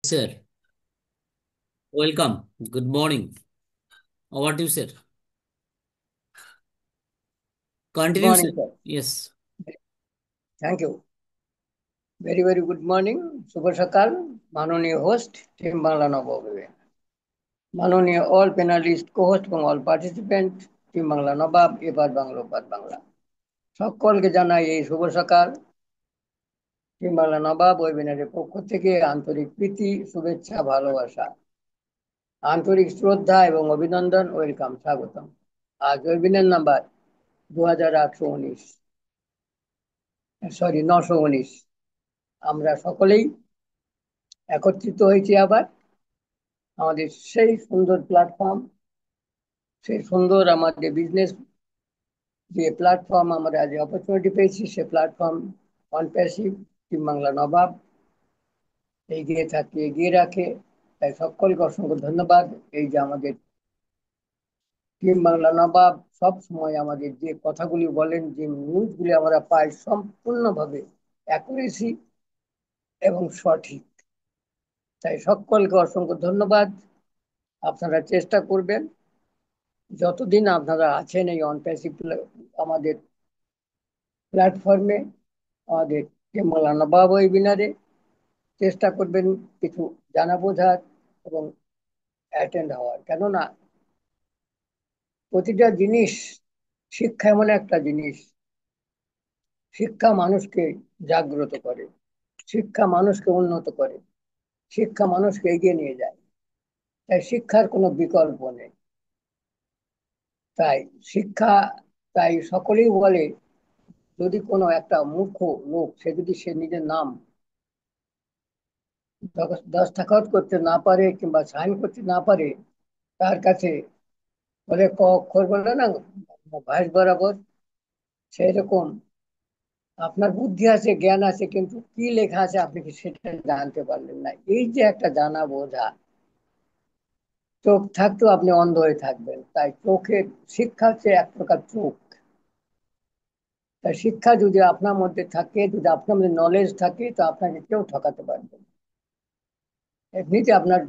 Sir, welcome. Good morning. Over to you, sir. Good Continue, sir. morning, sir. Yes. Thank you. Very, very good morning. শুভ সকাল মাননীয় host team Bangla নবাবে, মাননীয় all প্যানালিস্ট co-host এবং all participant team Bangla নবাব এবার বাংলা ওপার বাংলা সকলকে জানাই এই শুভ সকাল। টিম বাংলা নবাব ওয়েবিনারের পক্ষ থেকে আন্তরিক প্রীতি, শুভেচ্ছা, ভালোবাসা, আন্তরিক শ্রদ্ধা এবং অভিনন্দন, ওয়েলকাম, স্বাগতম। আজ ওয়েবিনার নাম্বার 2819, সরি 919। আমরা সকলেই একত্রিত হয়েছি আবার আমাদের সেই সুন্দর প্ল্যাটফর্ম, সেই সুন্দর আমাদের বিজনেস যে প্ল্যাটফর্ম আমরা আজ অপরচুনিটি পেয়েছি, সে platform on passive team Bangla Nawab এগিয়ে থাকে, এগিয়ে রাখে। তাই সকলকে অসংখ্য ধন্যবাদ। এই যে আমাদের টিম বাংলা নবাব সব সময় আমাদের যে কথাগুলি বলেন, যে নিউজগুলি আমরা পাই, সম্পূর্ণভাবে অ্যাকুরেসি এবং সঠিক। তাই সকলকে অসংখ্য ধন্যবাদ। আপনারা চেষ্টা করবেন যতদিন আপনারা আছেন এই অন প্যাসিভ আমাদের প্ল্যাটফর্মে, আমাদের মৌলানা বাবা ওয়েবিনারে, চেষ্টা করবেন কিছু জানা বোঝার এবং অ্যাটেন্ড হওয়ার। কেননা প্রতিটা জিনিস, শিক্ষা এমন একটা জিনিস, শিক্ষা মানুষকে জাগ্রত করে, শিক্ষা মানুষকে উন্নত করে, শিক্ষা মানুষকে এগিয়ে নিয়ে যায়। তাই শিক্ষার কোনো বিকল্প নেই। তাই শিক্ষা, তাই সকলেই বলে যদি কোনো একটা মূর্খ লোক, সে নিজের নাম দস্তখত করতে না পারে কিংবা সাইন করতে না পারে, তার কাছে বলে ক অক্ষর বলে না ভাঁজ বরাবর, সেই রকম আপনার বুদ্ধি আছে, জ্ঞান আছে, কিন্তু কি লেখা আছে আপনি কি সেটা জানতে পারলেন না। এই যে একটা জানা বোঝা, চোখ থাকতেও আপনি অন্ধ হয়ে থাকবেন। তাই চোখের শিক্ষা হচ্ছে এক প্রকার চোখ। তাই শিক্ষা যদি আপনার মধ্যে থাকে, যদি আপনার মধ্যে নলেজ থাকে, তো আপনাকে কেউ ঠকাতে পারবে না। এমনিতে আপনার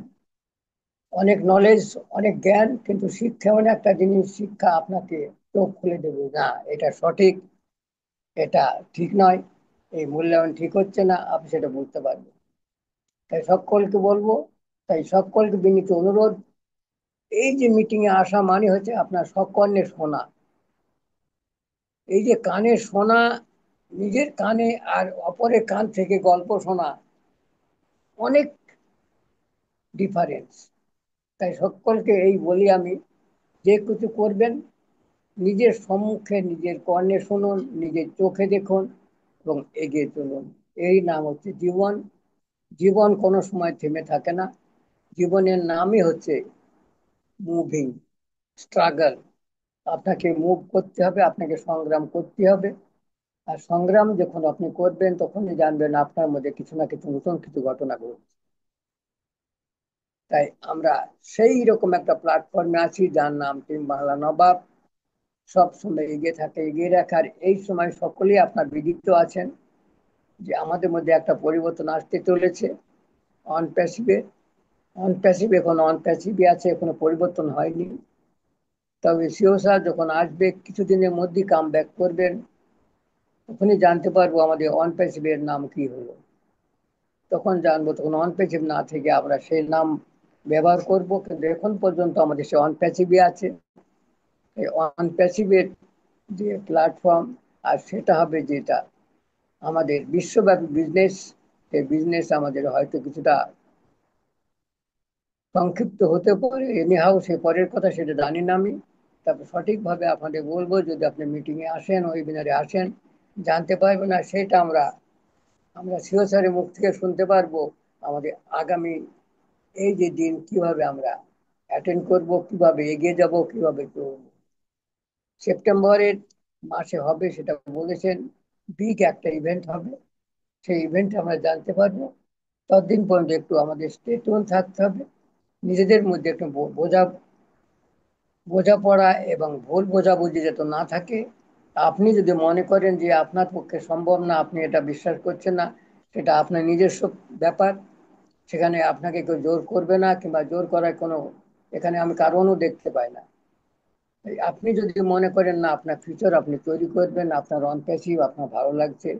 অনেক নলেজ, অনেক জ্ঞান, কিন্তু শিক্ষা এমন একটা জিনিস, শিক্ষা আপনাকে চোখ খুলে দেবে, না এটা সঠিক, এটা ঠিক নয়, এই মূল্যায়ন ঠিক হচ্ছে না, আপনি সেটা বুঝতে পারবেন। তাই সকলকে বলবো, তাই সকলকে বিনীত অনুরোধ, এই যে মিটিং এ আসা মানে হচ্ছে আপনার সকর্ণে শোনা। এই যে কানে শোনা, নিজের কানে আর অপরের কান থেকে গল্প শোনা, অনেক ডিফারেন্স। তাই সকলকে এই বলি আমি, যে কিছু করবেন নিজের সম্মুখে, নিজের কর্ণে শুনুন, নিজের চোখে দেখুন এবং এগিয়ে চলুন। এই নাম হচ্ছে জীবন। জীবন কোনো সময় থেমে থাকে না। জীবনের নামই হচ্ছে মুভিং, স্ট্রাগল। আপনাকে মুভ করতে হবে, আপনাকে সংগ্রাম করতে হবে। আর সংগ্রাম যখন আপনি করবেন, তখনই জানবেন আপনার মধ্যে কিছু না কিছু নতুন কিছু ঘটনা ঘটছে। তাই আমরা সেই রকম একটা প্ল্যাটফর্মে আছি যার নাম টিম বাংলা নবাব। সব সময় এগিয়ে থাকে, এগিয়ে রাখার এই সময় সকলেই আপনার বিদিত আছেন যে আমাদের মধ্যে একটা পরিবর্তন আসতে চলেছে। অন প্যাসিভে, অন প্যাসিভ এখন অন প্যাসিভে আছে, কোনো পরিবর্তন হয়নি। তবে সিও স্যার যখন আসবে, কিছুদিনের মধ্যেই কাম ব্যাক করবেন, তখনই জানতে পারবো আমাদের অন প্যাসিভের নাম কি হলো। তখন জানবো, তখন অন প্যাসিভ না থেকে আমরা সেই নাম ব্যবহার করব। কিন্তু এখন পর্যন্ত আমাদের সে অন প্যাসিভে আছে। এই অন প্যাসিভের যে প্ল্যাটফর্ম, আর সেটা হবে যেটা আমাদের বিশ্বব্যাপী বিজনেস, সেই বিজনেস আমাদের হয়তো কিছুটা সংক্ষিপ্ত হতে পারে, এনিহাউ সে পরের কথা, সেটা জানি না আমি। তারপর সঠিকভাবে আপনাদের বলবো, যদি আপনি মিটিং এ আসেন, ওয়েবিনারে আসেন, জানতে পারবেন। না সেটা আমরা আমরা সিও স্যারের মুখ থেকে শুনতে পারবো আমাদের আগামী এই যে দিন কিভাবে আমরা অ্যাটেন্ড করব, কিভাবে এগিয়ে যাব, কিভাবে করব। সেপ্টেম্বরের মাসে হবে সেটা বলেছেন, বিগ একটা ইভেন্ট হবে। সেই ইভেন্টে আমরা জানতে পারবো। ততদিন পর্যন্ত একটু আমাদের স্টে টিউন থাকতে হবে, নিজেদের মধ্যে একটু বোঝাপড়া এবং ভুল বোঝাবুঝি যাতে না থাকে। আপনি যদি মনে করেন যে আপনার পক্ষে সম্ভব না, আপনি এটা বিশ্বাস করছেন না, সেটা আপনার নিজস্ব ব্যাপার। সেখানে আপনাকে কেউ জোর করবে না, কিংবা জোর করার কোনো এখানে আমি কারণও দেখতে পাই না। এই আপনি যদি মনে করেন না আপনার ফিউচার আপনি তৈরি করবেন, আপনার অন প্যাসিভ আপনার ভালো লাগছে,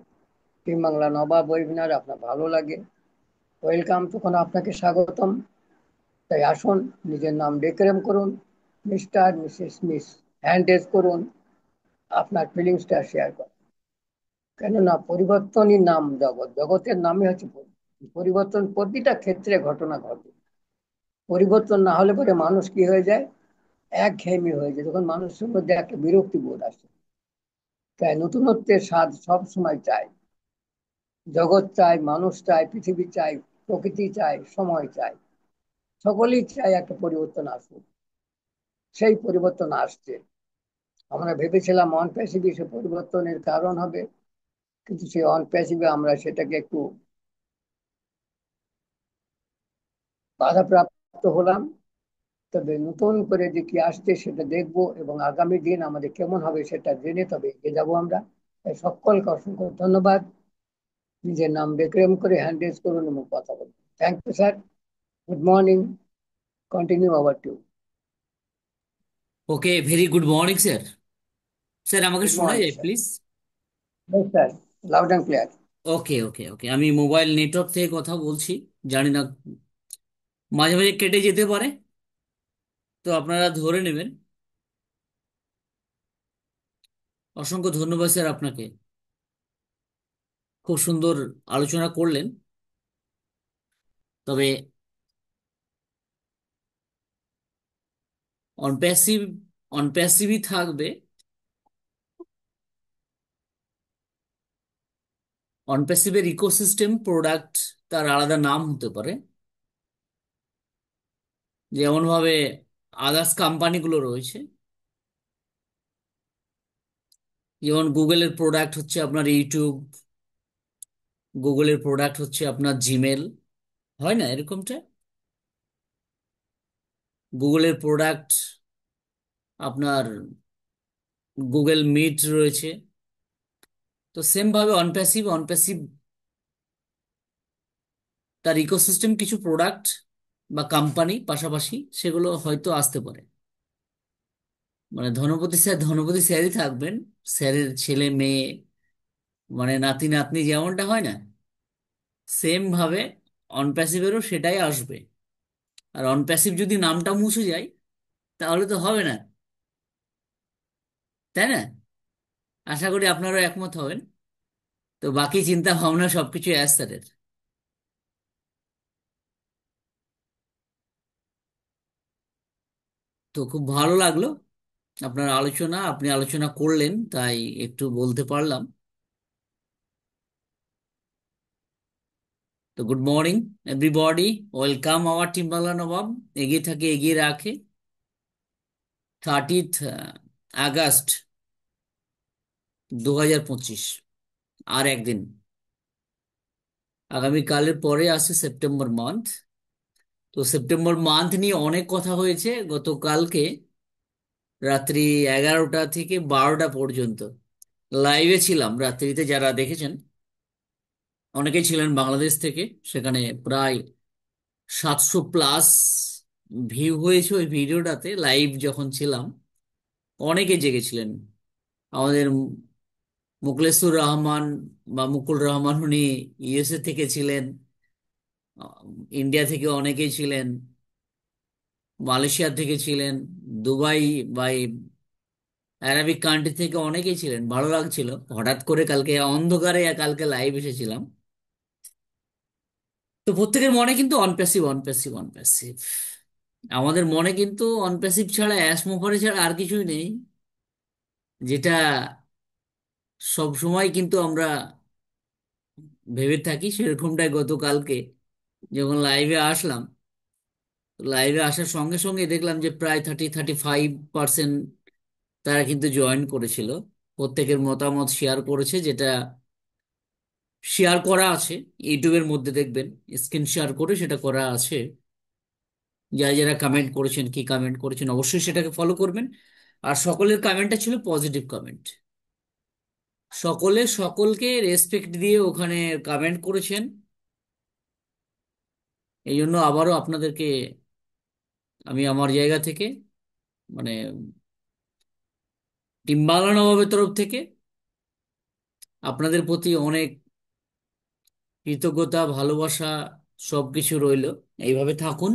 টিম বাংলা নবাব ওয়েবিনার আপনার ভালো লাগে, ওয়েলকাম, তখন আপনাকে স্বাগতম। তাই আসুন, নিজের নাম ডেক্লেম করুন, mister missus miss, hand raise করুন, আপনার ফিলিংসটা শেয়ার করুন। কেননা পরিবর্তনই নাম জগৎ, জগতের নামই হচ্ছে পরিবর্তন। প্রতিটা ক্ষেত্রে ঘটনা ঘটে। পরিবর্তন না হলে পরে মানুষ কি হয়ে যায়, একঘেয়েমি হয়ে যায়, তখন মানুষের মধ্যে একটা বিরক্তি বোধ আসে। তাই নতুনত্বের স্বাদ সব সময় চাই। জগৎ চাই, মানুষ চাই, পৃথিবী চাই, প্রকৃতি চাই, সময় চাই, সকলেই চাই একটা পরিবর্তন আসুক। সেই পরিবর্তন আসছে। আমরা ভেবেছিলাম অন প্যাসিভি সে পরিবর্তনের কারণ হবে, কিন্তু সেই অন প্যাসিভে আমরা সেটাকে একটু বাধাপ্রাপ্ত হলাম। তবে নতুন করে যে কি আসছে সেটা দেখবো, এবং আগামী দিন আমাদের কেমন হবে সেটা জেনে তবে এগিয়ে যাবো আমরা। তাই সকলকে অসংখ্য ধন্যবাদ। নিজের নাম ডেক্লেম করে হ্যান্ড রেজ করুন এবং কথা বলুন। Thank you sir. Good morning. Continue over to. Okay, very good morning sir. Sir আমাকে গুড শোনা মর্নিং যায় sir. Please? Sir, loud and clear. Okay okay okay, আমি মোবাইল নেটওয়ার্ক থেকে কথা বলছি। জানি না, মাঝে মাঝে কেটে যেতে পারে, তো আপনারা ধরে নেবেন। অসংখ্য ধন্যবাদ স্যার আপনাকে। খুব সুন্দর আলোচনা করলেন। তবে অনপ্যাসিভ, অনপ্যাসিভই থাকবে। অনপ্যাসিভের ইকোসিস্টেম প্রোডাক্ট তার আলাদা নাম হতে পারে। যেমন ভাবে আদার্স কোম্পানিগুলো রয়েছে, যেমন গুগলের প্রোডাক্ট হচ্ছে আপনার ইউটিউব, গুগলের প্রোডাক্ট হচ্ছে আপনার জিমেল, হয় না এরকমটা? গুগলের প্রোডাক্ট আপনার গুগল মিট রয়েছে। তো সেম ভাবে অনপ্যাসিভ, অনপ্যাসিভ তার ইকোসিস্টেম কিছু প্রোডাক্ট বা কোম্পানি পাশাপাশি সেগুলো হয়তো আসতে পারে। মানে ধনপতি স্যার ধনপতি স্যারই থাকবেন, স্যারের ছেলে মেয়ে মানে নাতি নাতনি যেমনটা হয় না, সেম ভাবে অনপ্যাসিভেরও সেটাই আসবে। আর অনপ্যাসিভ যদি নামটা মুছে যায় তাহলে তো হবে না, তাই না? আশা করি আপনারাও একমত হবেন। তো বাকি চিন্তা ভাবনা সবকিছু অ্যাজ স্যারের। তো খুব ভালো লাগলো আপনার আলোচনা, আপনি আলোচনা করলেন তাই একটু বলতে পারলাম। তো good morning everybody, welcome our team Bangla Nawab. এগিয়ে থাকে এগিয়ে রাখে। 30 আগস্ট 2025, আর একদিন। আগামীকালের পরে আসে সেপ্টেম্বর মান্থ। তো সেপ্টেম্বর মান্থ নিয়ে অনেক কথা হয়েছে গতকালকে রাত্রি 11টা থেকে 12টা পর্যন্ত। লাইভে ছিলাম রাত্রিতে, যারা দেখেছেন অনেকেই ছিলেন বাংলাদেশ থেকে। সেখানে প্রায় 700+ ভিউ হয়েছে ওই ভিডিওটাতে, লাইভ যখন ছিলাম। অনেকে জেগেছিলেন। আমাদের মুকলেসুর রহমান বা মুকুল রহমান, উনি ইউএসএ থেকে ছিলেন। ইন্ডিয়া থেকে অনেকেই ছিলেন, মালয়েশিয়া থেকে ছিলেন, দুবাই বা অ্যারাবিক কান্ট্রি থেকে অনেকেই ছিলেন। ভালো লাগছিল। হঠাৎ করে কালকে অন্ধকারে কালকে লাইভ এসেছিলাম। তো প্রত্যেকের মনে কিন্তু অনপ্যাসিভ অনপ্যাসিভ অনপ্যাসিভ। আমাদের মনে কিন্তু অনপ্যাসিভ ছাড়া, অ্যাসমোফারে ছাড়া আর কিছুই নেই, যেটা সব সময় কিন্তু আমরা ভেবে থাকি। সেরকমটাই গতকালকে যখন লাইভে আসলাম, লাইভে আসার সঙ্গে সঙ্গে দেখলাম যে প্রায় 35% তারা কিন্তু জয়েন করেছিল। প্রত্যেকের মতামত শেয়ার করেছে, যেটা শেয়ার করা আছে ইউটিউবের মধ্যে, দেখবেন স্ক্রিন শেয়ার করে সেটা করা আছে। যারা যারা কমেন্ট করেছেন, কি কমেন্ট করেছেন অবশ্যই সেটাকে ফলো করবেন। আর সকলের কমেন্টটা ছিল পজিটিভ কমেন্ট। সকলে সকলকে রেসপেক্ট দিয়ে ওখানে কমেন্ট করেছেন। এই জন্য আবারও আপনাদেরকে আমি আমার জায়গা থেকে, মানে টিম বাংলা নবাবের তরফ থেকে আপনাদের প্রতি অনেক কৃতজ্ঞতা, ভালোবাসা সবকিছু রইলো। এইভাবে থাকুন,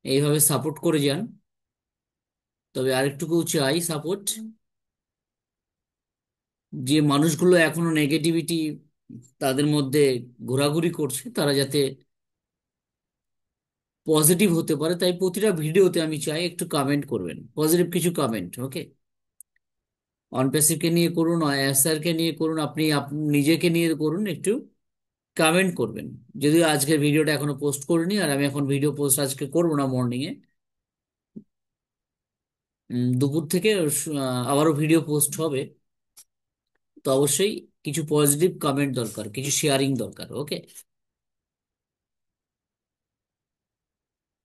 এইভাবে সাপোর্ট করে যান। তবে আরেকটুকু চাই সাপোর্ট, যে মানুষগুলো এখনো নেগেটিভিটি তাদের মধ্যে ঘোরাঘুরি করছে, তারা যাতে পজিটিভ হতে পারে। তাই প্রতিটা ভিডিওতে আমি চাই একটু কমেন্ট করবেন, পজিটিভ কিছু কমেন্ট। ওকে, অনপ্যাসিভকে নিয়ে করুন, এসআরকে নিয়ে করুন, আপনি নিজেকে নিয়ে করুন, একটু কমেন্ট করবেন। যদিও আজকের ভিডিওটা এখনো পোস্ট করিনি, আর আমি এখন ভিডিও পোস্ট আজকে করবো না, মর্নিং এ দুপুর থেকে আবারও ভিডিও পোস্ট হবে। তো অবশ্যই কিছু পজিটিভ কমেন্ট দরকার, কিছু শেয়ারিং দরকার। ওকে,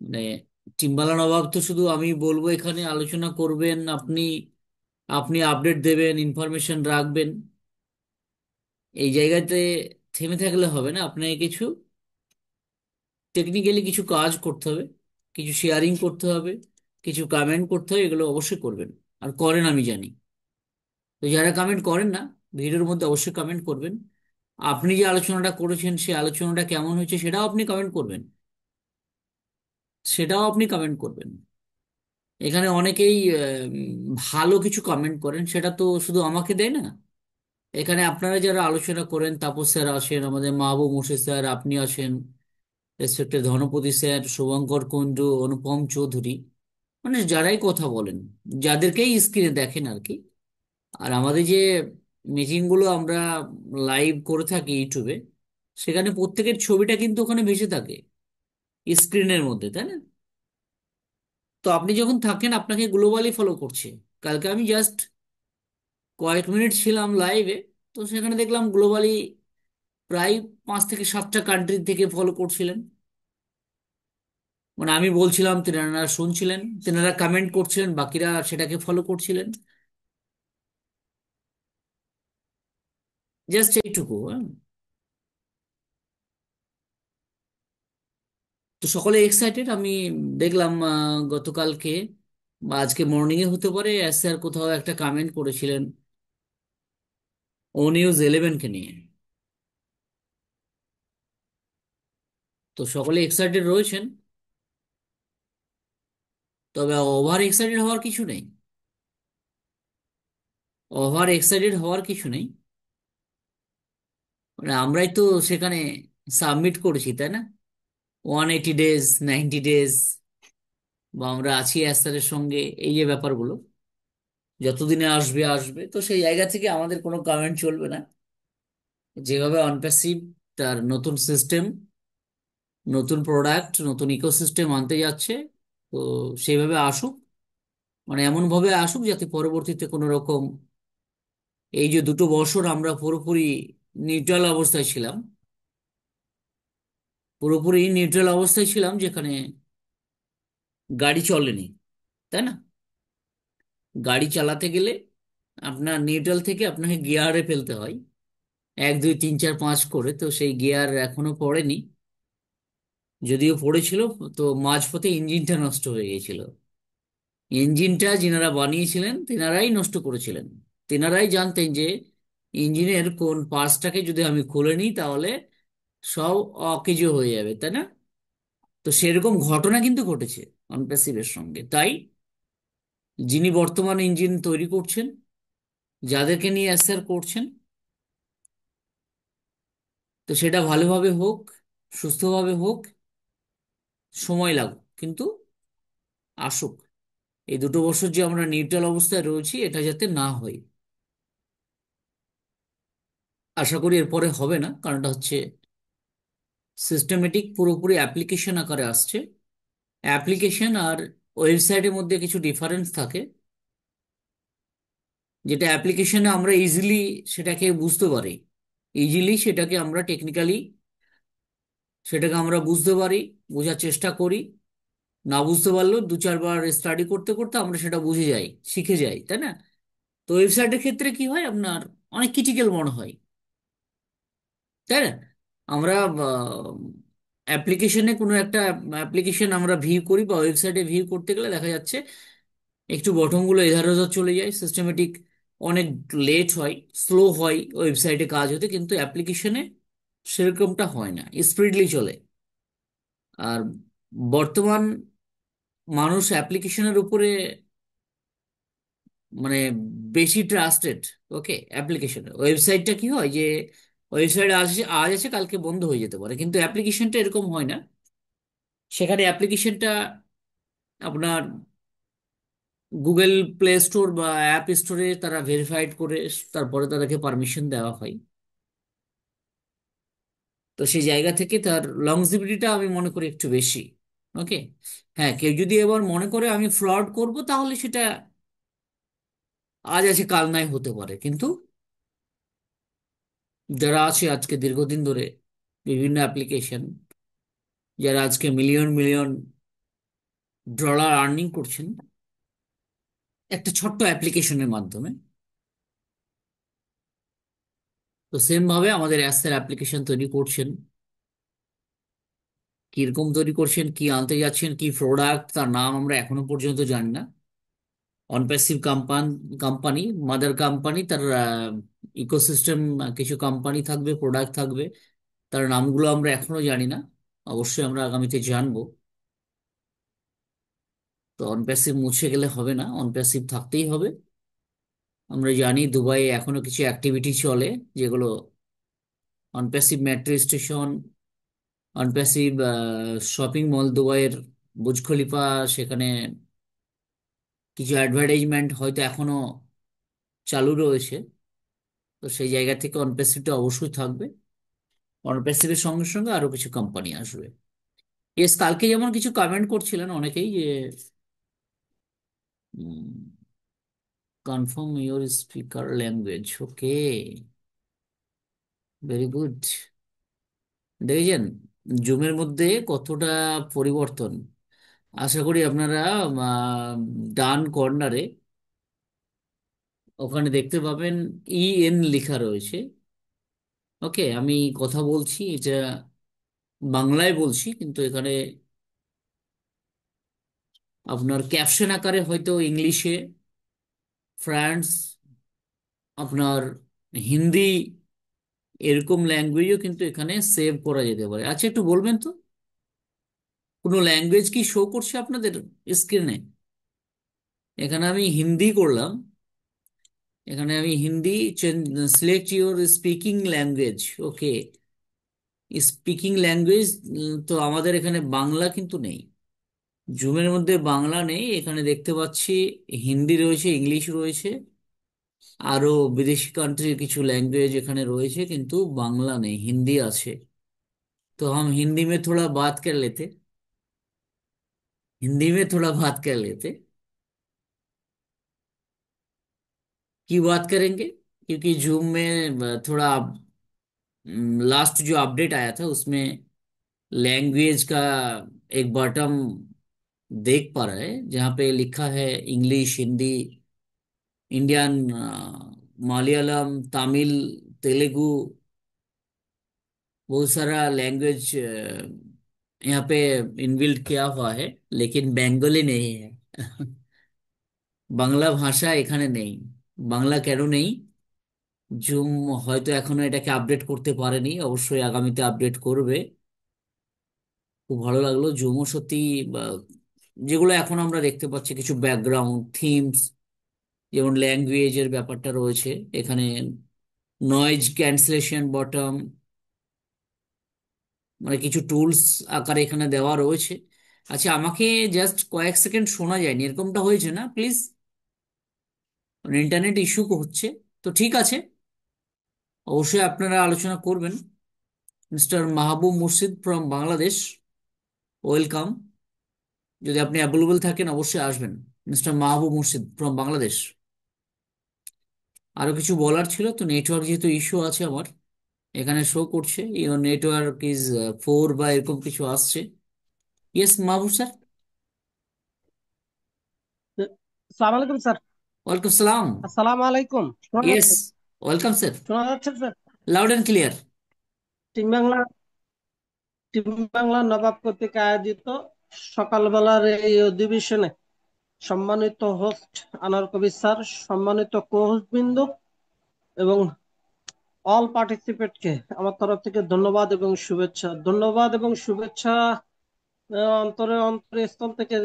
মানে টিম্বালা নবাব তো শুধু আমি বলবো এখানে আলোচনা করবেন, আপনি আপনি আপডেট দেবেন, ইনফরমেশন রাখবেন, এই জায়গাতে থেমে থাকলে হবে না। আপনাকে কিছু টেকনিক্যালি কিছু কাজ করতে হবে, কিছু শেয়ারিং করতে হবে, কিছু কমেন্ট করতে হবে, এগুলো অবশ্যই করবেন। আর করেন আমি জানি। তো যারা কমেন্ট করেন না, ভিডিওর মধ্যে অবশ্যই কমেন্ট করবেন। আপনি যে আলোচনাটা করেছেন সেই আলোচনাটা কেমন হয়েছে সেটাও আপনি কমেন্ট করবেন, সেটাও আপনি কমেন্ট করবেন। এখানে অনেকেই ভালো কিছু কমেন্ট করেন, সেটা তো শুধু আমাকে দেয় না। এখানে আপনারা যারা আলোচনা করেন, তাপস স্যার আসেন, আমাদের মাহবুব মুর্শিদ স্যার, আপনি আসেন, রেসপেক্টেড ধনপতি স্যার, শুভঙ্কর কুণ্ডু, অনুপম চৌধুরী, মানে যারাই কথা বলেন, যাদেরকেই স্ক্রিনে দেখেন আর কি। আর আমাদের যে মিটিং গুলো আমরা লাইভ করে থাকি ইউটিউবে, সেখানে প্রত্যেকের ছবিটা কিন্তু ওখানে ভেসে থাকে স্ক্রিনের মধ্যে, তাই না? তো আপনি যখন থাকেন, আপনাকে গ্লোবালি ফলো করছে। কালকে আমি জাস্ট কয়েক মিনিট ছিলাম লাইভে, তো সেখানে দেখলাম গ্লোবালি প্রায় 5 থেকে 7টা কান্ট্রি থেকে ফলো করছিলেন। মানে আমি বলছিলাম, তেনারা শুনছিলেন, তেনারা কমেন্ট করছিলেন, বাকিরা সেটাকে ফলো করছিলেন। জাস্ট এইটুকু, হ্যাঁ। তো সকলে এক্সাইটেড। আমি দেখলাম গতকালকে বা আজকে মর্নিং এ হতে পারে, স্যার কোথাও একটা কমেন্ট করেছিলেন ও নিউজ 11 কে নিয়ে। তো সকলে এক্সাইটেড রয়েছেন, তবে ওভার এক্সাইটেড হওয়ার কিছু নেই। ওভার এক্সাইটেড হওয়ার কিছু নেই। মানে আমরাই তো সেখানে সাবমিট করেছি, তাই না? 180 ডেজ, 90 ডেজ, বা আমরা আছি স্যারের সঙ্গে, এই যে ব্যাপারগুলো যতদিনে আসবে আসবে, তো সেই জায়গা থেকে আমাদের কোনো কমেন্ট চলবে না। যেভাবে অনপ্যাসিভ তার নতুন সিস্টেম, নতুন প্রোডাক্ট, নতুন ইকোসিস্টেম আনতে যাচ্ছে, তো সেইভাবে আসুক। মানে এমন ভাবে আসুক যাতে পরবর্তীতে কোনো রকম, এই যে 2 বছর আমরা পুরোপুরি নিউট্রাল অবস্থায় ছিলাম, পুরোপুরি নিউট্রাল অবস্থায় ছিলাম, যেখানে গাড়ি চলেনি, তাই না? গাড়ি চালাতে গেলে আপনার নিউট্রাল থেকে আপনাকে গিয়ারে ফেলতে হয়, 1 2 3 4 5 করে। তো সেই গিয়ার এখনো পড়েনি, যদিও পড়েছিল। তো মাঝপথে ইঞ্জিনটা নষ্ট হয়ে গিয়েছিল। ইঞ্জিনটা যিনারা বানিয়েছিলেন তেনারাই নষ্ট করেছিলেন। তেনারাই জানতেন যে ইঞ্জিনের কোন পার্টসটাকে যদি আমি খুলে নিই তাহলে সব অকেজো হয়ে যাবে, তাই না? তো সেরকম ঘটনা কিন্তু ঘটেছে অনপ্যাসিভের সঙ্গে। তাই যিনি বর্তমান ইঞ্জিন তৈরি করছেন, যাদেরকে নিয়ে অ্যাসার করছেন, তো সেটা ভালোভাবে হোক, সুস্থভাবে হোক, সময় লাগুক, কিন্তু আসুক। এই 2 বছর যে আমরা নিউট্রাল অবস্থায় রয়েছি, এটা যাতে না হয়। আশা করি এরপরে হবে না, কারণটা হচ্ছে সিস্টেমেটিক পুরোপুরি অ্যাপ্লিকেশন আকারে আসছে। অ্যাপ্লিকেশন আর ওয়েবসাইটের মধ্যে কিছু ডিফারেন্স থাকে, যেটা অ্যাপ্লিকেশনে আমরা ইজিলি সেটাকে বুঝতে পারি, ইজিলি সেটাকে আমরা টেকনিক্যালি সেটাকে আমরা বুঝতে পারি, বোঝার চেষ্টা করি। না বুঝতে পারলেও 2 4 বার স্টাডি করতে করতে আমরা সেটা বুঝে যাই, শিখে যাই, তাই না? তো ওয়েবসাইটের ক্ষেত্রে কি হয়, আপনার অনেক ক্রিটিক্যাল মনে হয়, তাই না? আমরা অ্যাপ্লিকেশনে কোনো একটা অ্যাপ্লিকেশন আমরা ভিউ করি বা ওয়েবসাইটে ভিউ করতে গেলে দেখা যাচ্ছে একটু বটনগুলো এধার ওধার চলে যায়, সিস্টেমেটিক অনেক লেট হয়, স্লো হয় ওয়েবসাইটে কাজ হতে, কিন্তু অ্যাপ্লিকেশনে সেরকমটা হয় না, স্পিডলি চলে। আর বর্তমান মানুষ অ্যাপ্লিকেশনের উপরে মানে বেশি ট্রাস্টেড। ওকে, অ্যাপ্লিকেশন, ওয়েবসাইটটা কি হয় যে ওয়েবসাইট আজ আজ আছে কালকে বন্ধ হয়ে যেতে পারে, কিন্তু অ্যাপ্লিকেশনটা এরকম হয় না। সেখানে অ্যাপ্লিকেশনটা আপনার গুগল প্লে স্টোর বা অ্যাপ স্টোরে তারা ভেরিফাইড করে তারপরে তাদেরকে পারমিশন দেওয়া হয়। তো সেই জায়গা থেকে তার লংজিভিটিটা আমি মনে করি একটু বেশি। ওকে। হ্যাঁ, কেউ যদি এবার মনে করে আমি ফ্রড করব, তাহলে সেটা আজ আছে কাল নাই হতে পারে, কিন্তু যারা আছে আজকে দীর্ঘদিন ধরে বিভিন্ন অ্যাপ্লিকেশন, যারা আজকে মিলিয়ন মিলিয়ন ডলার আর্নিং করছেন একটা ছোট্ট অ্যাপ্লিকেশনের মাধ্যমে, তো সেম ভাবে আমাদের অ্যাসের অ্যাপ্লিকেশন তৈরি করছেন। কিরকম তৈরি করছেন, কি আনতে যাচ্ছেন, কি প্রোডাক্ট, তার নাম আমরা এখনো পর্যন্ত জানি না। অনপ্যাসিভ কোম্পানি, মাদার কোম্পানি, তার ইকোসিস্টেম, কিছু কোম্পানি থাকবে, প্রোডাক্ট থাকবে, তার নামগুলো আমরা এখনো জানি না। অবশ্যই আমরা আগামীতে জানবো। তো অনপ্যাসিভ মুছে গেলে হবে না, অনপ্যাসিভ থাকতেই হবে। আমরা জানি দুবাইয়ে এখনো কিছু অ্যাক্টিভিটি চলে, যেগুলো অনপ্যাসিভ মেট্রো স্টেশন, অনপ্যাসিভ শপিং মল দুবাইয়ের, বুর্জ খলিফা, সেখানে কিছু অ্যাডভার্টাইজমেন্ট হয়তো এখনো চালু রয়েছে। তো সেই জায়গা থেকে অনপ্যাসিভটা অবশ্যই থাকবে। অনপ্যাসিভের সঙ্গে সঙ্গে আরো কিছু কোম্পানি আসবে। ইয়েস, কালকে যেমন কিছু কমেন্ট করছিলেন অনেকেই যে confirm your speaker language. Okay, very good. দেখেছেন জুমের মধ্যে কতটা পরিবর্তন। আশা করি আপনারা ডান কর্নারে ওখানে দেখতে পাবেন ইএন লেখা রয়েছে। ওকে, আমি কথা বলছি এটা বাংলায় বলছি, কিন্তু এখানে আপনার ক্যাপশন আকারে হয়তো ইংলিশে, ফ্রান্স, আপনার হিন্দি, এরকম ল্যাঙ্গুয়েজও কিন্তু এখানে সেভ করা যেতে পারে। আচ্ছা, একটু বলবেন তো কোনো ল্যাঙ্গুয়েজ কি শো করছে আপনাদের স্ক্রিনে? এখানে আমি হিন্দি করলাম, এখানে আমি Hindi, select your speaking language. Okay, speaking language, তো আমাদের এখানে বাংলা কিন্তু নেই। জুমের মধ্যে বাংলা নেই, এখানে দেখতে পাচ্ছি হিন্দি রয়েছে, ইংলিশ রয়েছে, আরো বিদেশি কান্ট্রির কিছু ল্যাঙ্গুয়েজ এখানে রয়েছে, কিন্তু बांग्ला नहीं, हिंदी আছে। तो हम हिंदी में थोड़ा बात कर लेते, हिंदी में थोड़ा बात कर लेते। की बात करेंगे, क्योंकि जूम में थोड़ा लास्ट जो अपडेट आया था उसमें लैंग्वेज का एक बटन देख पा रहा है, जहाँ पे लिखा है इंग्लिश, हिंदी, इंडियन, मलयालम, तमिल, तेलुगु, बहुत सारा लैंग्वेज यहाँ पे इनबिल्ट किया हुआ है, लेकिन बेंगली नहीं है। বাংলা ভাষা এখানে নেই। বাংলা কেন নেই? জুম হয়তো এখনো এটাকে আপডেট করতে পারেনি, অবশ্যই আগামীতে আপডেট করবে। খুব ভালো লাগলো, জুমও সত্যি বা, যেগুলো এখন আমরা দেখতে পাচ্ছি কিছু ব্যাকগ্রাউন্ড থিমস, যেমন ল্যাঙ্গুয়েজের ব্যাপারটা রয়েছে এখানে, নয়েজ ক্যান্সেলেশন বটম, মানে কিছু টুলস আকারে এখানে দেওয়া রয়েছে। আচ্ছা, আমাকে জাস্ট কয়েক সেকেন্ড শোনা যায়নি, এরকমটা হয়েছে না প্লিজ? ইন্টারনেট ইস্যু হচ্ছে, তো ঠিক আছে, অবশ্যই আপনারা আলোচনা করবেন। মিস্টার মাহবুব মুর্শিদ ফ্রম বাংলাদেশ, ওয়েলকাম। যদি আপনি অ্যাভেলেবল থাকেন অবশ্যই আসবেন। মিস্টার মাহবুব মুর্শিদ ফ্রম বাংলাদেশ। আরো কিছু বলার ছিল, তো নেটওয়ার্ক যেহেতু ইস্যু আছে আমার, এখানে শো করছে ইওর নেটওয়ার্ক ইজ 4 বা এরকম কিছু আসছে। ইয়েস মাহবুব স্যার। আসসালামু আলাইকুম স্যার। ওয়ালাইকুম সালাম। আসসালামু আলাইকুম, শোনা ইয়েস, যাচ্ছে? Welcome sir. শোনা যাচ্ছে sir? Loud and clear. Team Bangla team Bangla Nawab কর্তৃক আয়োজিত সকালবেলার এই অধিবেশনে সম্মানিত হোস্ট আনোয়ার কবির স্যার, সম্মানিত কো হোস্ট বিন্দু এবং অল পার্টিসিপেটকে আমার তরফ থেকে ধন্যবাদ এবং শুভেচ্ছা। ধন্যবাদ এবং শুভেচ্ছা অন্তরে অন্তরে স্থল থেকে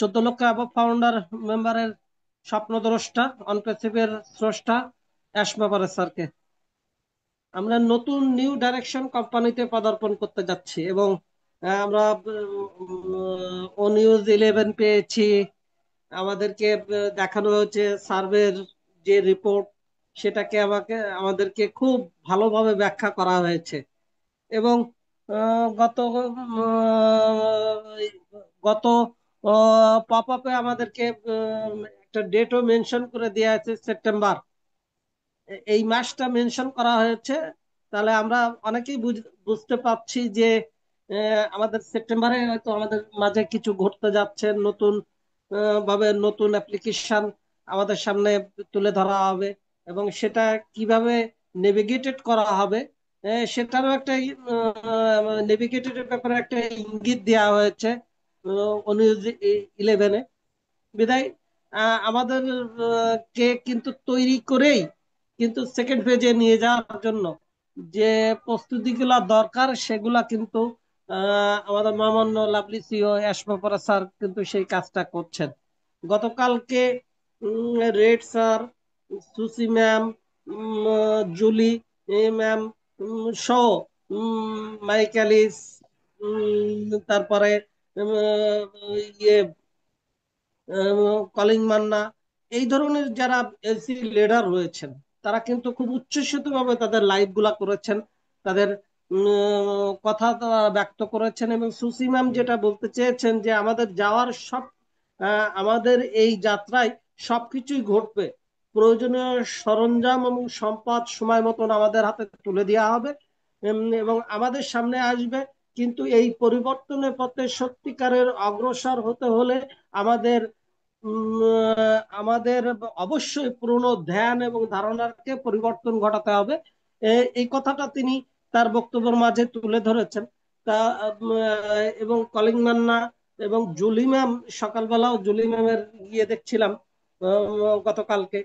14 লক্ষ অ্যাবভ ফাউন্ডার মেম্বারের স্বপ্নদ্রষ্টা, অনপ্রেসিভের স্রষ্টা অ্যাশমা পারেস স্যারকে। আমরা নতুন নিউ ডাইরেকশন কোম্পানিতে পদার্পণ করতে যাচ্ছি এবং আমরা ও নিউজ 11 পেয়েছি। আমাদেরকে দেখানো হয়েছে সার্ভের যে রিপোর্ট, সেটাকে আমাদেরকে খুব ভালোভাবে ব্যাখ্যা করা হয়েছে। এবং গত গত পপ আপে আমাদেরকে একটা ডেটও মেনশন করে দেওয়া আছে, সেপ্টেম্বর। এই মাসটা মেনশন করা হয়েছে, তাহলে আমরা অনেকেই বুঝতে পারছি যে আমাদের সেপ্টেম্বরে হয়তো আমাদের মাঝে কিছু ঘটতে যাচ্ছে। নতুন ভাবে নতুন অ্যাপ্লিকেশন আমাদের সামনে তুলে ধরা হবে এবং সেটা কিভাবে নেভিগেটেড করা হবে সেটারও একটা নেভিগেটেডের ব্যাপারে একটা ইঙ্গিত দেওয়া হয়েছে অনুযায়ী 11-এ। বিদায় আমাদের কে কিন্তু তৈরি করেই কিন্তু সেকেন্ড পেজে নিয়ে যাওয়ার জন্য যে প্রস্তুতিগুলা দরকার সেগুলা কিন্তু আমাদের মহামান্য লাভলি সিও অ্যাশমা স্যার কিন্তু সেই কাজটা করছেন। গতকালকে Reid sir, Susie ma'am, Julie ma'am সহ মাইকেলিস, তারপরে ইয়ে কলিং মান্না, এই ধরনের যারা এলসি লিডার রয়েছেন তারা কিন্তু খুব উচ্ছ্বসিত ভাবে তাদের লাইভ গুলা করেছেন, তাদের কথা তারা ব্যক্ত করেছেন। এবং সুসি ম্যাম যেটা বলতে চেয়েছেন যে আমাদের যাওয়ার আমাদের এই যাত্রায় সবকিছুই ঘটবে, প্রয়োজনীয় সরঞ্জাম এবং সম্পদ সময় মতন আমাদের হাতে তুলে দেওয়া হবে এবং আমাদের সামনে আসবে। কিন্তু এই পরিবর্তনের পথে সত্যিকারের অগ্রসর হতে হলে আমাদের আমাদের অবশ্যই পুরনো ধ্যান এবং ধারণাকে পরিবর্তন ঘটাতে হবে। এই কথাটা তিনি তার বক্তব্যের মাঝে তুলে ধরেছেন। তা এবং কলিং মান্না এবং জুলি ম্যাম, সকালবেলাও জুলি ম্যামের গিয়ে দেখছিলাম গতকালকে।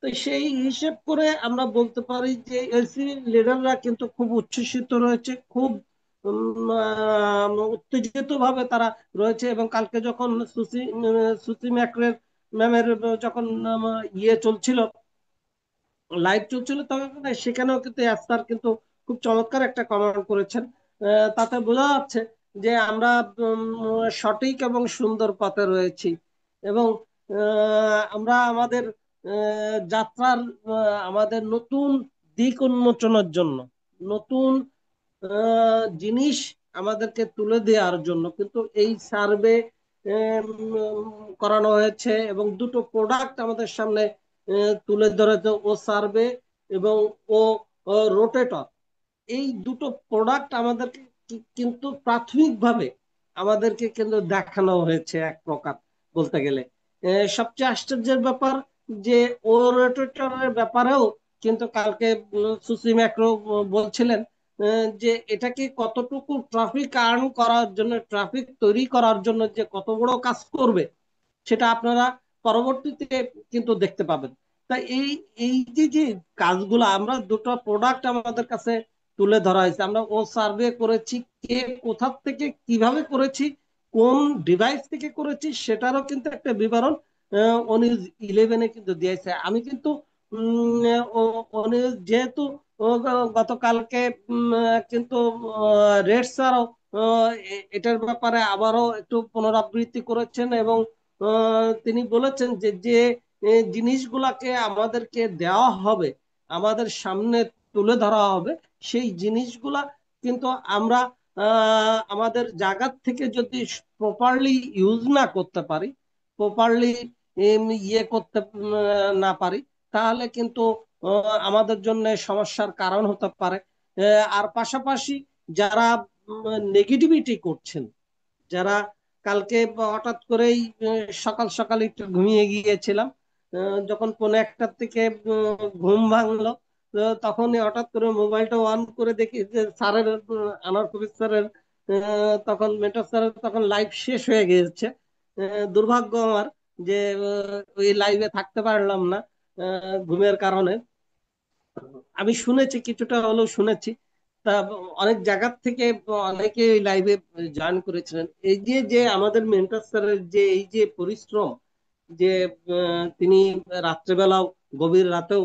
তো সেই হিসেব করে আমরা বলতে পারি যে এলসি লিডাররা কিন্তু খুব উচ্ছ্বসিত রয়েছে, খুব উত্তেজিত ভাবে তারা রয়েছে। এবং কালকে যখন সুসি ম্যাক্রের ম্যামের যখন চলছিল, লাইভ চলছিল, তবে সেখানেও কিন্তু স্যার কিন্তু খুব চমৎকার একটা কমেন্ট করেছেন। তাতে বোঝা যাচ্ছে যে আমরা সঠিক এবং সুন্দর পথে রয়েছি এবং আমরা আমাদের যাত্রার আমাদের নতুন দিক উন্মোচনের জন্য, নতুন জিনিস আমাদেরকে তুলে দেওয়ার জন্য কিন্তু এই সার্ভে করানো হয়েছে এবং দুটো প্রোডাক্ট আমাদের সামনে তুলে ধরেছে, ও সার্ভে এবং ও রোটেটর। এই দুটো প্রোডাক্ট আমাদেরকে কিন্তু প্রাথমিকভাবে আমাদেরকে কিন্তু দেখানো হয়েছে এক প্রকার বলতে গেলে। সবচেয়ে আশ্চর্যের ব্যাপার যে ও রোটেটরের ব্যাপারেও কিন্তু কালকে সুসি ম্যাক্রো বলছিলেন যে এটাকে কতটুকু ট্রাফিক আর্ন করার জন্য, ট্রাফিক তৈরি করার জন্য যে কত বড় কাজ করবে সেটা আপনারা পরবর্তীতে কিন্তু দেখতে পাবেন। তাই এই এই যে যে কাজগুলো, আমরা দুটো প্রোডাক্ট আমাদের কাছে তুলে ধরা হয়েছে, আমরা ও সার্ভে করেছি, কে কোথা থেকে কিভাবে করেছি, কোন ডিভাইস থেকে করেছি সেটারও কিন্তু একটা বিবরণ অনিউজ 11-এ কিন্তু দিয়েছে। আমি কিন্তু অনিউজ যেহেতু গতকালকে কিন্তু রেড স্যারও এটার ব্যাপারে আবারও একটু পুনরাবৃত্তি করেছেন এবং তিনি বলেছেন যে যে জিনিসগুলাকে আমাদেরকে দেওয়া হবে, আমাদের সামনে তুলে ধরা হবে, সেই জিনিসগুলা কিন্তু আমরা আমাদের জায়গা থেকে যদি প্রপারলি ইউজ না করতে পারি, প্রপারলি করতে না পারি, তাহলে কিন্তু আমাদের জন্য সমস্যার কারণ হতে পারে। আর পাশাপাশি যারা নেগেটিভিটি করছেন, যারা কালকে হঠাৎ করেই সকাল সকাল একটু ঘুমিয়ে গিয়েছিলাম, যখন 1:15 থেকে ঘুম ভাঙলো, তখনই হঠাৎ করে মোবাইলটা অন করে দেখি যে স্যারের, আনোয়ার কবির স্যারের, তখন মেন্টর স্যারের তখন লাইভ শেষ হয়ে গিয়েছে। দুর্ভাগ্য আমার যে ওই লাইভে থাকতে পারলাম না ঘুমের কারণে। আমি শুনেছি, কিছুটা হলেও শুনেছি। তা অনেক জায়গার থেকে অনেকে এই লাইভে জয়েন করেছিলেন। এই যে যে আমাদের মেন্টর স্যারের যে এই যে পরিশ্রম, যে তিনি রাত্রেবেলাও, গভীর রাতেও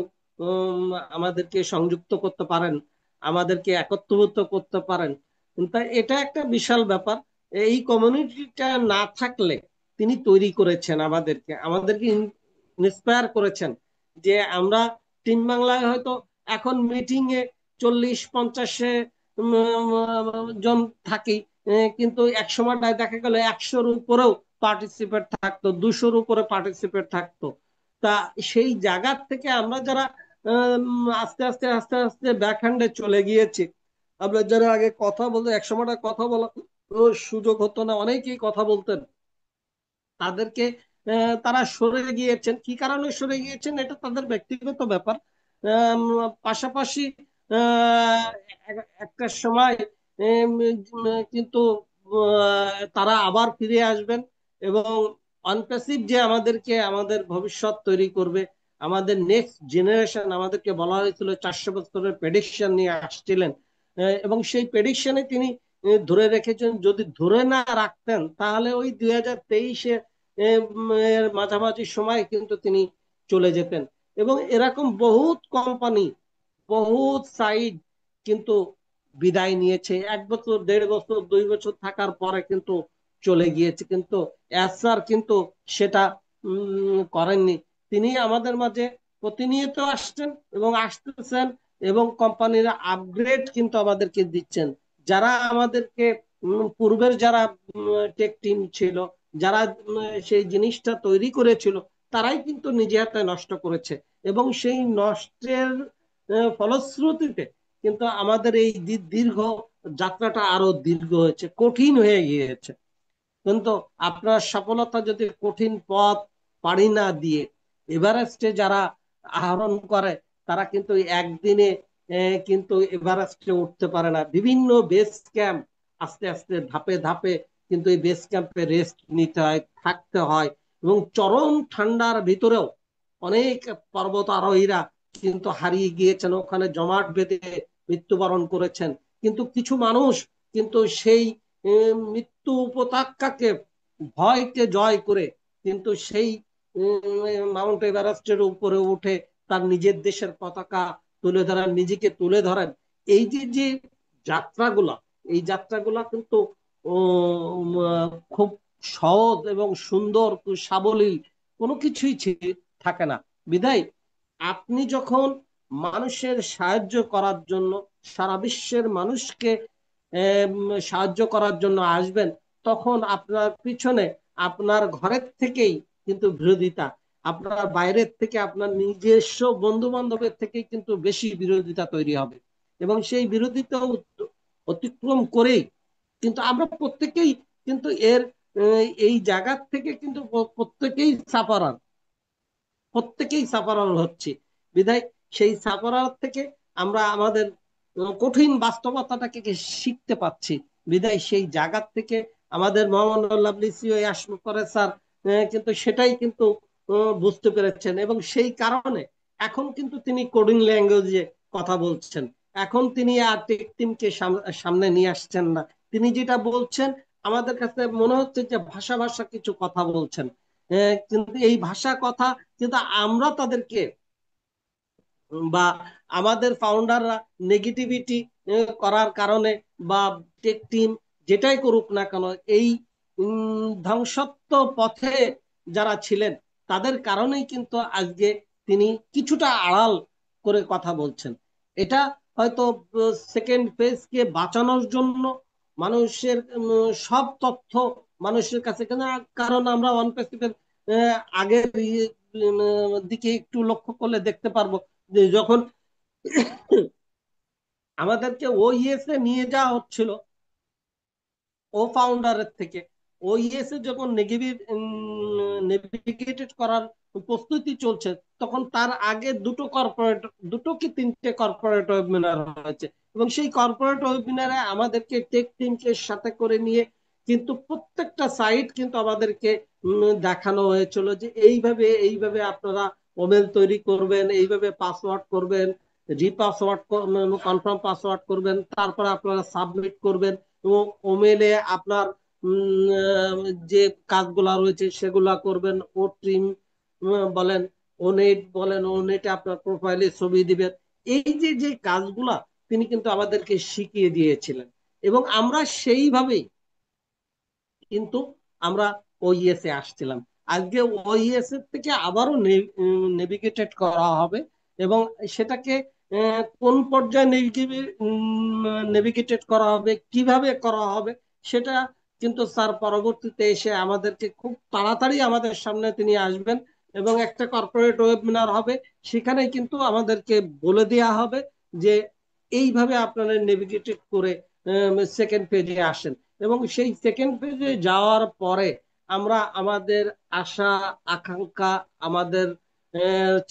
আমাদেরকে সংযুক্ত করতে পারেন, আমাদেরকে একত্রীভূত করতে পারেন, তা এটা একটা বিশাল ব্যাপার। এই কমিউনিটিটা না থাকলে, তিনি তৈরি করেছেন আমাদেরকে, আমাদেরকে ইন্সপায়ার করেছেন যে আমরা তিন বাংলায় হয়তো এখন মিটিং এ 40-50 জন থাকি, কিন্তু এক সময় দেখা গেল 100-র উপরেও পার্টিসিপেট থাকতো, 200-র উপরে পার্টিসিপেট থাকতো। তা সেই জায়গার থেকে আমরা যারা আস্তে আস্তে আস্তে আস্তে ব্যাকহ্যান্ডে চলে গিয়েছি, আমরা যারা আগে কথা বলতে, এক সময়টা কথা বলার সুযোগ হতো না, অনেকেই কথা বলতেন, তাদেরকে তারা সরে গিয়েছেন। কি কারণে সরে গিয়েছেন এটা তাদের ব্যক্তিগত ব্যাপার। আম, পাশাপাশি আহ, একটা সময় কিন্তু তারা আবার ফিরে আসবেন এবং অনপ্যাসিভ যে আমাদেরকে, আমাদের ভবিষ্যৎ তৈরি করবে, আমাদের নেক্সট জেনারেশন, আমাদেরকে বলা হয়েছিল 400 বছরের প্রেডিকশন নিয়ে আসছিলেন, এবং সেই প্রেডিকশনে তিনি ধরে রেখেছেন। যদি ধরে না রাখতেন তাহলে ওই 2023-এ এর মাঝামাঝি সময় কিন্তু তিনি চলে যেতেন। এবং এরকম বহুত কোম্পানি, বহুত সাইড কিন্তু বিদায় নিয়েছে, 1 বছর, 1.5 বছর, 2 বছর থাকার পরে কিন্তু চলে গিয়েছে, কিন্তু স্যার কিন্তু সেটা করেননি। তিনি আমাদের মাঝে প্রতিনিয়ত আসছেন এবং আসতেছেন, এবং কোম্পানিরা আপগ্রেড কিন্তু আমাদেরকে দিচ্ছেন। যারা আমাদেরকে পূর্বের যারা টেক টিম ছিল, যারা সেই জিনিসটা তৈরি করেছিল, তারাই কিন্তু নিজে হাতে নষ্ট করেছে। এবং সেই নষ্টের ফলশ্রুতিতে কিন্তু আমাদের এই দীর্ঘ যাত্রাটা আরো দীর্ঘ হয়েছে, কঠিন হয়ে গিয়েছে। কিন্তু আপনার সফলতা যদি কঠিন পথ পাড়ি না দিয়ে এভারেস্টে যারা আহরণ করে, তারা কিন্তু একদিনে কিন্তু এভারেস্টে উঠতে পারে না। বিভিন্ন বেস ক্যাম্প, আস্তে আস্তে ধাপে ধাপে কিন্তু এই বেস ক্যাম্পে রেস্ট নিতে হয়, থাকতে হয়, এবং চরম ঠান্ডার ভিতরেও অনেক পর্বত আরোহীরা কিন্তু হারিয়ে গিয়েছেন, ওখানে জমাট বেঁধে মৃত্যুবরণ করেছেন। কিন্তু কিছু মানুষ কিন্তু সেই মৃত্যু উপত্যকাকে, ভয়কে জয় করে কিন্তু সেই মাউন্ট এভারেস্টের উপরে উঠে তার নিজের দেশের পতাকা তুলে ধরেন, নিজেকে তুলে ধরেন। এই যে যে যাত্রাগুলা, এই যাত্রাগুলা কিন্তু খুব সহজ এবং সুন্দর, সাবলীল কোনো কিছুই থাকে না। বিধায় আপনি যখন মানুষের সাহায্য করার জন্য, সারা বিশ্বের মানুষকে সাহায্য করার জন্য আসবেন, তখন আপনার পিছনে আপনার ঘরের থেকেই কিন্তু বিরোধিতা, আপনার বাইরের থেকে, আপনার নিজস্ব বন্ধু বান্ধবের থেকে কিন্তু বেশি বিরোধিতা তৈরি হবে। এবং সেই বিরোধিতা অতিক্রম করেই কিন্তু আমরা প্রত্যেকেই কিন্তু এর এই জায়গার থেকে কিন্তু প্রত্যেকেই সাফারার, প্রত্যেকেই সাফারার হচ্ছে। বিধায় সেই সাফারার থেকে আমরা আমাদের কঠিন বাস্তবতাটাকে শিখতে পাচ্ছি। বিধায় সেই জায়গার থেকে আমাদের মোহাম্মদ করে স্যার কিন্তু সেটাই কিন্তু বুঝতে পেরেছেন, এবং সেই কারণে এখন কিন্তু তিনি কোডিং ল্যাঙ্গুয়েজে কথা বলছেন। এখন তিনি আর টেক টিমকে সামনে নিয়ে আসছেন না, তিনি যেটা বলছেন আমাদের কাছে মনে হচ্ছে যে ভাষা ভাষা কিছু কথা বলছেন। কিন্তু এই ভাষা কথা কিন্তু আমরা তাদেরকে, বা আমাদের ফাউন্ডাররা নেগেটিভিটি করার কারণে, বা টেক টিম যেটাই করুক না কেন, এই ধ্বংসত্ব পথে যারা ছিলেন তাদের কারণেই কিন্তু আজকে তিনি কিছুটা আড়াল করে কথা বলছেন। এটা হয়তো সেকেন্ড ফেজকে বাঁচানোর জন্য, মানুষের সব তথ্য মানুষের কাছে কেন, কারণ আমরা ওয়ান প্যাসিফের আগের দিকে একটু লক্ষ্য করলে দেখতে পারবো যে যখন আমাদেরকে ওইএস এ নিয়ে যাওয়া হচ্ছিল ও ফাউন্ডারের থেকে, ওইএস এ যখন নেভিগেটেড করার প্রস্তুতি চলছে, তখন তার আগে দুটো কি তিনটে কর্পোরেট ওয়েবিনার হয়েছে, এবং সেই কর্পোরেট ওয়েবিনারে আমাদেরকে টেক টিমকে সাথে করে নিয়ে কিন্তু প্রত্যেকটা সাইট কিন্তু আমাদেরকে দেখানো হয়েছিল যে এইভাবে এইভাবে আপনারা ওমেল তৈরি করবেন, এইভাবে পাসওয়ার্ড করবেন, রিপাসওয়ার্ড কনফার্ম পাসওয়ার্ড করবেন, তারপর আপনারা সাবমিট করবেন, এবং ওমেলে আপনার যে কাজগুলা রয়েছে সেগুলা করবেন। ও ট্রিম বলেন, ওনেট বলেন, ওনেটে আপনার প্রোফাইলে ছবি দিবেন। এই যে যে কাজগুলা তিনি কিন্তু আমাদেরকে শিখিয়ে দিয়েছিলেন, এবং আমরা সেইভাবেই কিন্তু আমরা ওইএস এ আসছিলাম। আজকে ওইএস এর থেকে আবারও নেভিগেটেড করা হবে, এবং সেটাকে কোন পর্যায়ে নেভিগেটেড করা হবে, কিভাবে করা হবে, সেটা কিন্তু স্যার পরবর্তীতে এসে আমাদেরকে খুব তাড়াতাড়ি আমাদের সামনে তিনি আসবেন, এবং একটা কর্পোরেট ওয়েবিনার হবে, সেখানে কিন্তু আমাদেরকে বলে দেওয়া হবে যে এইভাবে আপনারা নেভিগেটেড করে সেকেন্ড পেজে আসেন। এবং সেই সেকেন্ড পেজে যাওয়ার পরে আমরা আমাদের আশা, আকাঙ্ক্ষা, আমাদের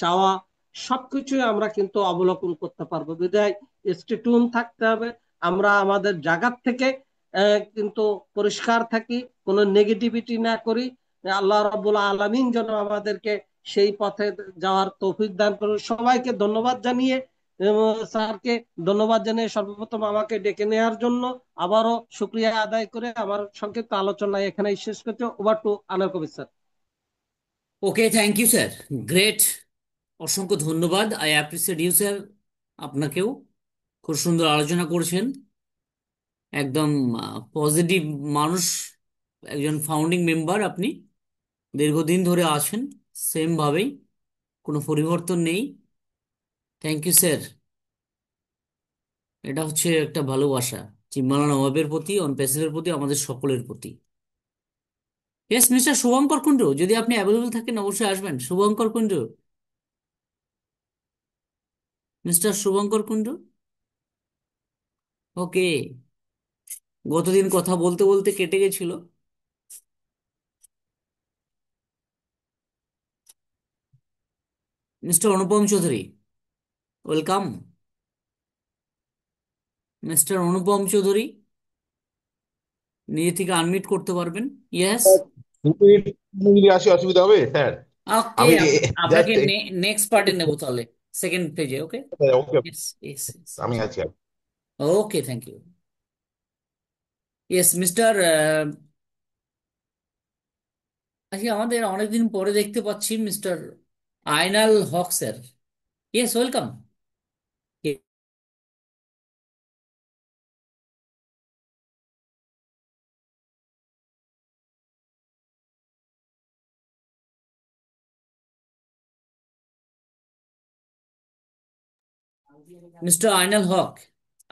চাওয়া সবকিছুই আমরা কিন্তু অবলোকন করতে পারবো। বিধায় স্টে টিউন থাকতে হবে। আমরা আমাদের জায়গার থেকে কিন্তু পরিষ্কার থাকি, কোনো নেগেটিভিটি না করি। আল্লাহ রাব্বুল আলামিন যেন আমাদেরকে সেই পথে যাওয়ার তৌফিক দান করুন। সবাইকে ধন্যবাদ জানিয়ে, স্যারকে ধন্যবাদ জানিয়ে সর্বপ্রথম আমাকে ডেকে নেওয়ার জন্য আবারও শুক্রিয়া আদায় করে আমার সংক্ষিপ্ত আলোচনা এখানেই শেষ করতে। Over to Anwar Kabir sir. Okay, thank you sir. Great. অসংখ্য ধন্যবাদ। I appreciate you sir. আপনাকেও খুব সুন্দর আলোচনা করেছেন। একদম পজিটিভ মানুষ, একজন ফাউন্ডিং মেম্বার আপনি। দীর্ঘদিন ধরে আছেন সেম ভাবেই, কোনো পরিবর্তন নেই। Thank you sir. এটা হচ্ছে একটা ভালোবাসা চিন্ময় নবাবের প্রতি, অনপেসিভের প্রতি, আমাদের সকলের প্রতি। ইয়েস মিস্টার শুভঙ্কর কুণ্ডু, যদি আপনি অ্যাভেলেবল থাকেন অবশ্যই আসবেন। শুভঙ্কর কুণ্ডু, মিস্টার শুভঙ্কর কুণ্ডু। ওকে, গতদিন কথা বলতে বলতে কেটে গেছিল। মিস্টার অনুপম চৌধুরী, ওয়েলকাম। মিস্টার অনুপম চৌধুরী, নিজে থেকে আনমিউট করতে পারবেন। ইয়েস। কিন্তু যদি আসে অসুবিধা হবে স্যার? ওকে, আমি আপনাকে জাস্ট নেক্সট পার্টে নেবো তাহলে, সেকেন্ড পেজে। Okay. Okay, yes, yes, yes. আমি আছি। Okay, thank you. Yes mister, আজকে আমাদের অনেকদিন পরে দেখতে পাচ্ছি mister Ainal Haque sir. Yes, welcome. Mister Ainal Haque,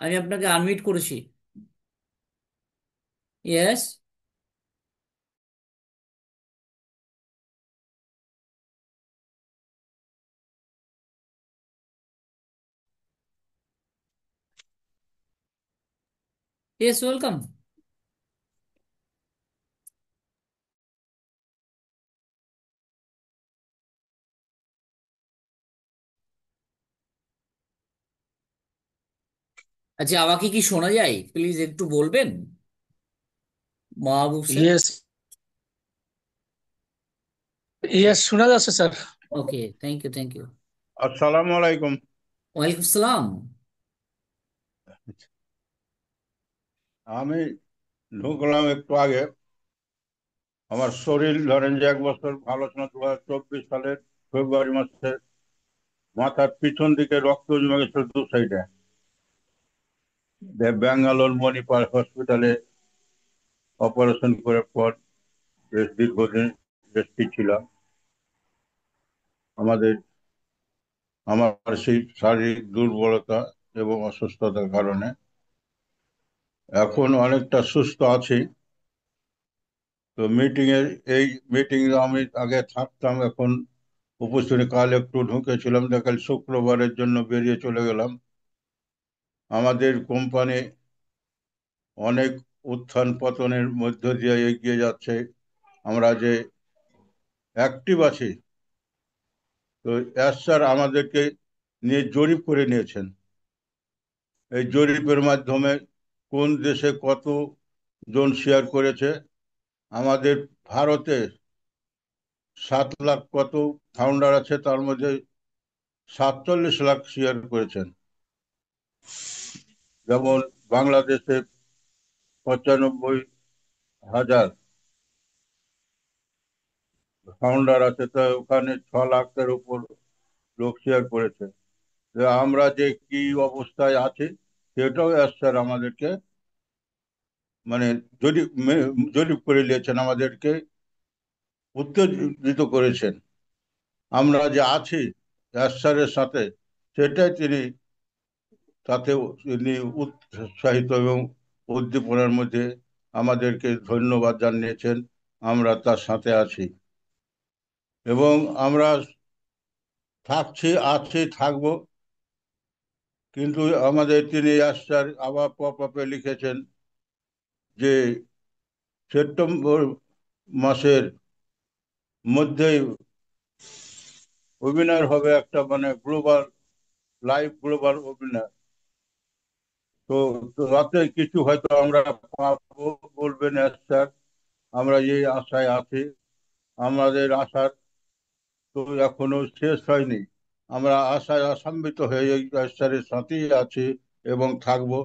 আমি আপনাকে আনমিউট করেছি। ইয়েস। Yes, welcome. আচ্ছা, আমাকে কি শোনা যায়? প্লিজ একটু বলবেন মাহবুব স্যার। ইয়েস, ইয়েস, শোনা যাচ্ছে sir. Okay, thank you, thank you. আসসালামু আলাইকুম। ওয়ালাইকুম সালাম। আমি ঢুকলাম একটু আগে। আমার শরীর ধরেন যে 1 বছর আলোচনা 2024 সালের ফেব্রুয়ারি মাসে মাথার পিছন দিকে রক্ত জমে গেছিল 2 সাইডে। ব্যাঙ্গালোর মণিপাল হসপিটালে অপারেশন করার পর বেশ দীর্ঘদিন রেস্টে ছিলাম। আমাদের আমার সেই শারীরিক দুর্বলতা এবং অসুস্থতার কারণে এখন অনেকটা সুস্থ আছি। তো এই মিটিং আমি আগে থাকতাম, এখন উপস্থিত। কাল একটু ঢুকেছিলাম, কাল শুক্রবারের জন্য বেরিয়ে চলে গেলাম। আমাদের কোম্পানি অনেক উত্থান পতনের মধ্য দিয়ে এগিয়ে যাচ্ছে। আমরা যে অ্যাক্টিভ আছি। তো এস স্যার আমাদেরকে নিয়ে জরিপ করে নিয়েছেন। এই জরিপের মাধ্যমে কোন দেশে কত জন শেয়ার করেছে, আমাদের ভারতে 7 লাখ কত ফাউন্ডার আছে, তার মধ্যে 47 লাখ শেয়ার করেছেন। যেমন বাংলাদেশে 95,000 ফাউন্ডার আছে, তো ওখানে 6 লাখের উপর লোক শেয়ার করেছে। যে আমরা যে কি অবস্থায় আছি সেটাও স্যার আমাদেরকে মানে জরিপ করে নিয়েছেন, আমাদেরকে উত্তেজিত করেছেন। আমরা যে আছি স্যারের সাথে, সেটাই তাতে তিনি উৎসাহিত এবং উদ্দীপনার মধ্যে আমাদেরকে ধন্যবাদ জানিয়েছেন। আমরা তার সাথে আছি এবং আমরা থাকবো। কিন্তু আমাদের তিনি স্যার আবার পপ আপে লিখেছেন যে সেপ্টেম্বর মাসের মধ্যেই ওয়েবিনার হবে, একটা গ্লোবাল ওয়েবিনার। তো তো রাতে কিছু হয়তো আমরা পাবো বলবেন স্যার, আমরা এই আশায় আছি। আমাদের আশার তো এখনো শেষ হয়নি। আমরা আশায় আশান্বিত হয়ে এই স্যারের সাথেই আছি এবং থাকবো।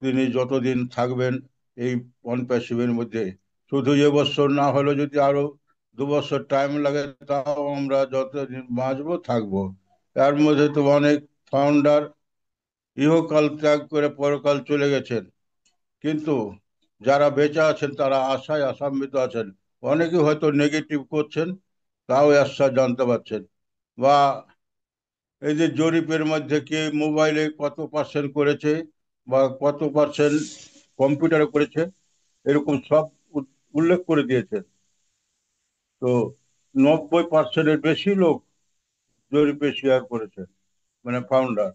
তিনি যতদিন থাকবেন এই পনপ্যাসিভের মধ্যে, শুধু এবছর না হলেও যদি আরো 2 বছর টাইম লাগে, তাও আমরা যতদিন বাঁচবো থাকবো। এর মধ্যে তো অনেক ফাউন্ডার ইহকাল ত্যাগ করে পরকাল চলে গেছেন, কিন্তু যারা বেঁচে আছেন তারা আশায় আশান্বিত আছেন। অনেকে হয়তো নেগেটিভ করছেন, তাও আশ্বাস জানতে পারছেন। বা এই যে জরিপের মধ্যে কে মোবাইলে কত পার্সেন্ট করেছে বা কত পার্সেন্ট কম্পিউটারে করেছে, এরকম সব উল্লেখ করে দিয়েছে। তো 90%-এর বেশি লোক জরিপে শেয়ার করেছে, মানে ফাউন্ডার।